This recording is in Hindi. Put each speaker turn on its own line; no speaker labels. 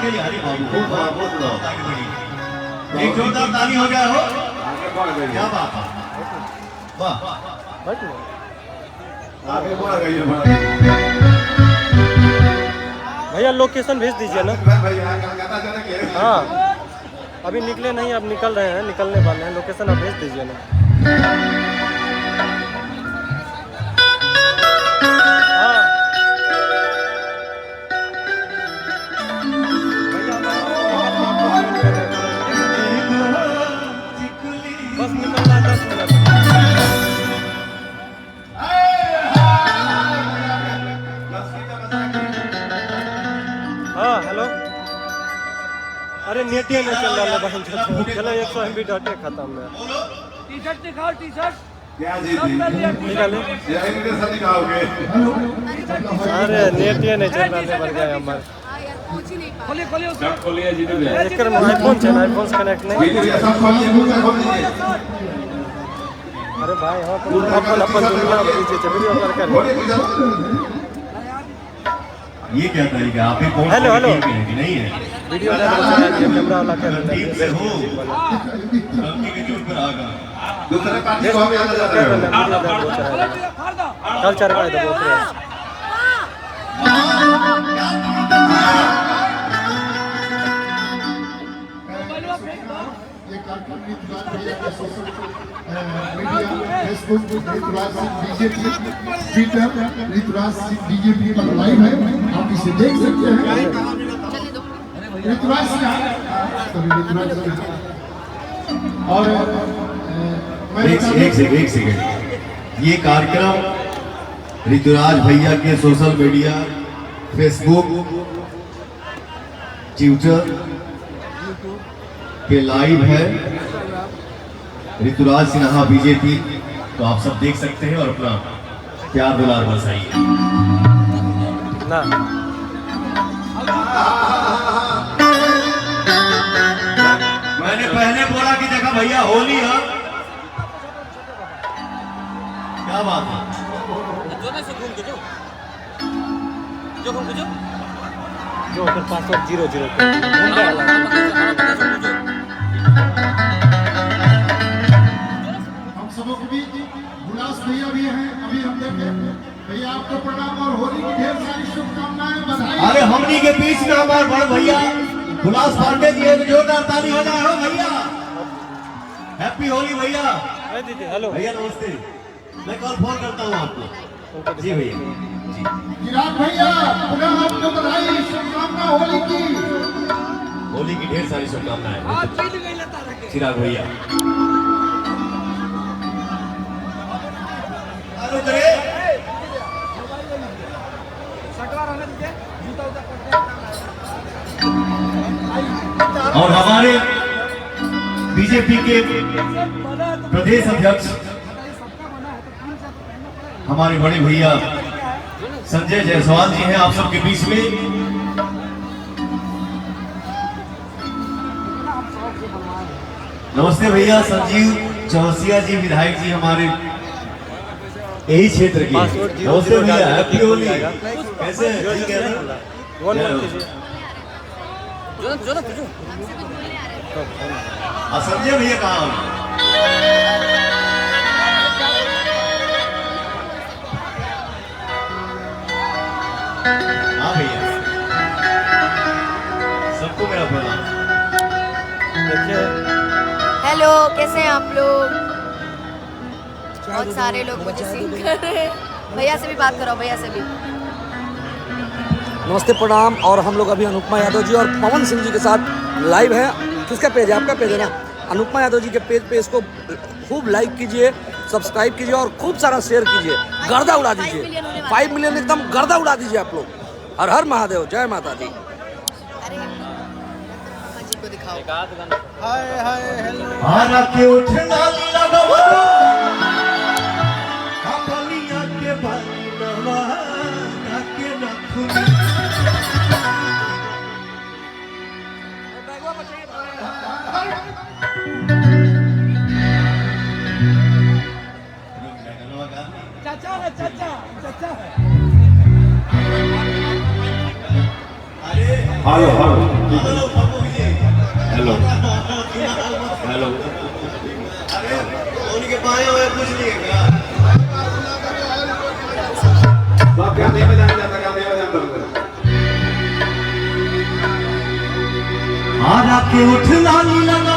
के लिए हरी बाबू एक जोरदार ताली हो जाए हो। क्या बात है, वाह।
भैया लोकेशन भेज दीजिए ना। हाँ अभी निकले नहीं, अब निकल रहे हैं, निकलने वाले हैं। लोकेशन आप भेज दीजिए ना। हाँ बस निकलना है 10 मिनट। हाँ हेलो, अरे नेट ही नहीं चल रहा है भाई। चलो 100 MB डाटे खत्म है।
टी शर्ट दिखाओ, टी शर्ट
निकाले। अरे नेट ही नहीं चल रहा है, बढ़ गया हमारे।
खोलिए खोलिए
एक आईफोन है, आईफोन से कनेक्ट नहीं। अरे भाई हाँ अपन दुनिया वीडियो कॉल कर।
ये क्या तरीका, आप ही कौन
हेलो हेलो
नहीं है
वीडियो कैमरा वाला कर रहा
टीम से हो गलती के जोर पर आगा दूसरे पार्टी को हम याद आ रहे हो।
कल 4 बजे दो
Facebook Rituraj Singh BJP, Twitter Rituraj Singh BJP पर लाइव है, आप इसे देख सकते हैं। ऋतुराज सिंह और
एक सेकंड, ये कार्यक्रम ऋतुराज भैया के सोशल मीडिया फेसबुक ट्विटर पे लाइव है। ऋतुराज सिन्हा बीजेपी, तो आप सब देख सकते हैं और अपना प्यार दुलार बरसाइए ना। मैंने पहले बोला कि देखा भैया होली है, क्या बात है।
जो फिर पासवर्ड 00
गुलास भैया भी हैं, अभी हम देखे भैया आपको प्रणाम और होली की ढेर सारी शुभकामनाएं, बधाई।
अरे हमनी के बीच में हमारे बड़ भैया गुलास पांडे जी, एक जोरदार ताली हो जाए हो भैया। हैप्पी होली भैया।
हेलो
भैया नमस्ते, मैं कल फोन करता हूँ आपको। जी भैया जी।
चिराग भैया पुनः आपको बधाई, शुभकामना होली की।
होली की ढेर सारी शुभकामनाएं चिराग भैया। और हमारे बीजेपी के प्रदेश अध्यक्ष हमारे बड़े भैया संजय जायसवाल जी हैं आप सबके बीच में। नमस्ते भैया। संजीव चौरसिया जी विधायक जी हमारे यही क्षेत्र के। नमस्ते भैया, हैप्पी होली। कैसे हैं? ठीक है ना? संजय भैया कहाँ? हाँ भैया, सबको मेरा प्रणाम।
हेलो, कैसे हैं आप लोग? बहुत सारे लोग मुझे सीख कर रहे हैं। भैया से भी बात करो, भैया से भी।
नमस्ते प्रणाम। और हम लोग अभी अनुपमा यादव जी और पवन सिंह जी के साथ लाइव है। किसका पेज है? आपका पेज है ना? अनुपमा यादव जी के पेज पे इसको खूब लाइक कीजिए, सब्सक्राइब कीजिए और खूब सारा शेयर कीजिए। गर्दा उड़ा दीजिए, 5 मिलियन एकदम गर्दा उड़ा दीजिए आप लोग। हर हर महादेव, जय माता दी।
अरे मामा जी को दिखाओ।
हाय हाय हेलो
आरा के उठना लगवा अपनिया के बनवा के नखुन।
चाचा है, चाचा चाचा है।
हेलो हेलो हेलो हेलो, अरे उनके पाए हुए कुछ नहीं है क्या? बाप क्या नहीं बजाने जाता, क्या नहीं बजाने जाता?
आरा के उठ लाली लगा